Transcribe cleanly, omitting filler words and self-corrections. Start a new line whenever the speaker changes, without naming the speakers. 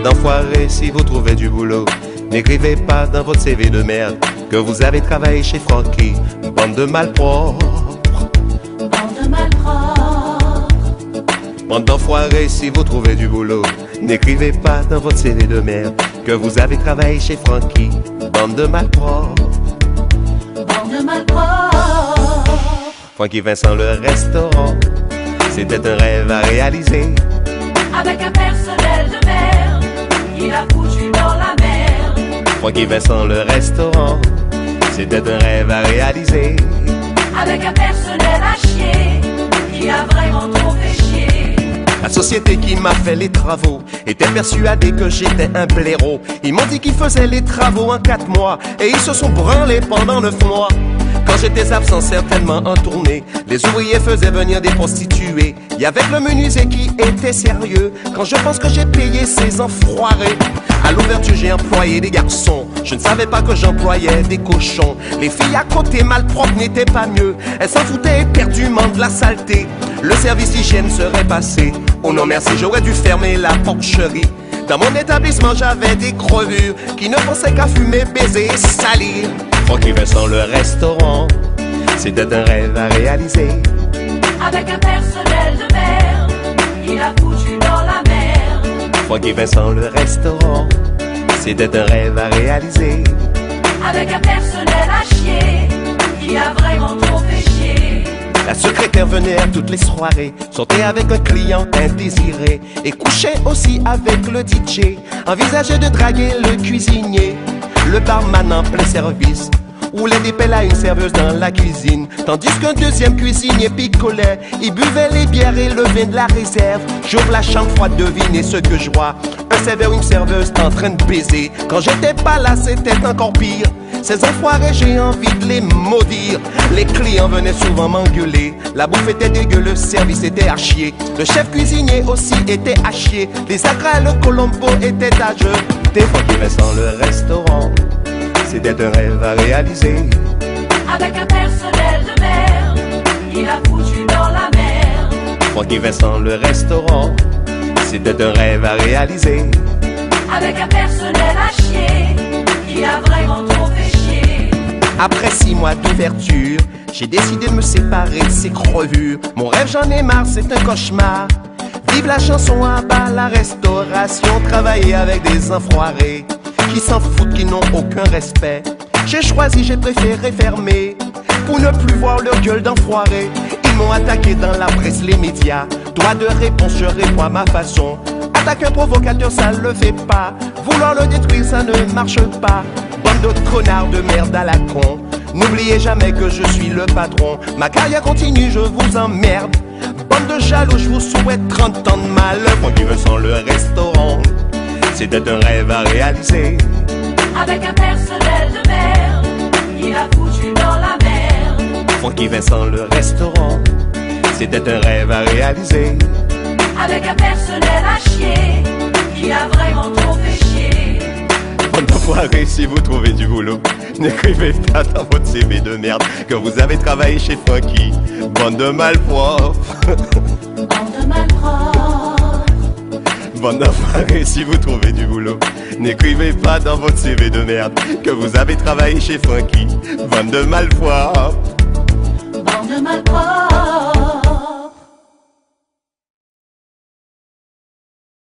Bande d'enfoirés, si vous trouvez du boulot, n'écrivez pas dans votre CV de merde que vous avez travaillé chez Francky. Bande de malpropres.
Bande de malpropres.
Bande d'enfoirés, si vous trouvez du boulot, n'écrivez pas dans votre CV de merde que vous avez travaillé chez Francky. Bande de malpropres.
Bande de malpropres.
Francky Vincent le restaurant, c'était un rêve à réaliser.
Avec un personnel de merde, il a foutu dans la merde.
Francky Vincent le restaurant, c'était un rêve à réaliser.
Avec un personnel à chier, qui a vraiment trop fait chier.
La société qui m'a fait les travaux était persuadée que j'étais un blaireau. Ils m'ont dit qu'ils faisaient les travaux en 4 mois et ils se sont branlés pendant 9 mois. Quand j'étais absent, certainement en tournée, les ouvriers faisaient venir des prostituées. Y avait le menuisier qui était sérieux. Quand je pense que j'ai payé ces enfoirés. À l'ouverture, j'ai employé des garçons. Je ne savais pas que j'employais des cochons. Les filles à côté malpropres n'étaient pas mieux. Elles s'en foutaient éperdument de la saleté. Le service hygiène serait passé. Oh non merci, j'aurais dû fermer la porcherie. Dans mon établissement, j'avais des crevures qui ne pensaient qu'à fumer, baiser et salir. Francky Vincent le restaurant, c'était un rêve à réaliser.
Avec un personnel de merde, il a foutu dans la merde.
Francky Vincent le restaurant, c'était un rêve à réaliser.
Avec un personnel à chier, qui a vraiment trop fait chier.
La secrétaire venait à toutes les soirées, sortait avec un client indésiré et couchait aussi avec le DJ. Envisageait de draguer le cuisinier, le barman en plein service roulait des pelles à une serveuse dans la cuisine. Tandis qu'un deuxième cuisinier picolait, il buvait les bières et le vin de la réserve. J'ouvre la chambre froide, devinez ce que je vois. Un serveur, une serveuse en train de baiser. Quand j'étais pas là, c'était encore pire. Ces enfoirés, j'ai envie de les maudire. Les clients venaient souvent m'engueuler. La bouffe était dégueu, le service était à chier. Le chef cuisinier aussi était à chier. Les acras et le Colombo étaient à jeu. Des fois qui Vincent le restaurant, c'était un rêve à réaliser.
Avec un personnel de merde, il a foutu dans la merde.
Francky Vincent le restaurant, c'était un rêve à réaliser.
Avec un personnel à chier, qui a vraiment trop fait chier.
Après 6 mois d'ouverture, j'ai décidé de me séparer de ces crevures. Mon rêve, j'en ai marre, c'est un cauchemar. Vive la chanson à bas, la restauration. Travailler avec des enfoirés qui s'en foutent, qui n'ont aucun respect. J'ai choisi, j'ai préféré fermer pour ne plus voir leur gueule d'enfoirés. Ils m'ont attaqué dans la presse, les médias. Droit de réponse, je réponds à ma façon. Attaquer un provocateur, ça le fait pas. Vouloir le détruire, ça ne marche pas. Bande de connards de merde à la con. N'oubliez jamais que je suis le patron. Ma carrière continue, je vous emmerde. Bande de jaloux, je vous souhaite 30 ans de malheur. Francky Vincent le restaurant, c'était un rêve à réaliser.
Avec un personnel de merde, il a foutu dans la merde.
Francky Vincent le restaurant, c'était un rêve à réaliser.
Avec un personnel à chier, qui a vraiment trop fait chier.
Bande d'enfoirés, si vous trouvez du boulot, n'écrivez pas dans votre CV de merde que vous avez travaillé chez Francky. Bande de malpropres.
Bande de malpropres.
Bande d'enfoirés, si vous trouvez du boulot, n'écrivez pas dans votre CV de merde que vous avez travaillé chez Francky. Bande de malpropres.
Bande de malpropres.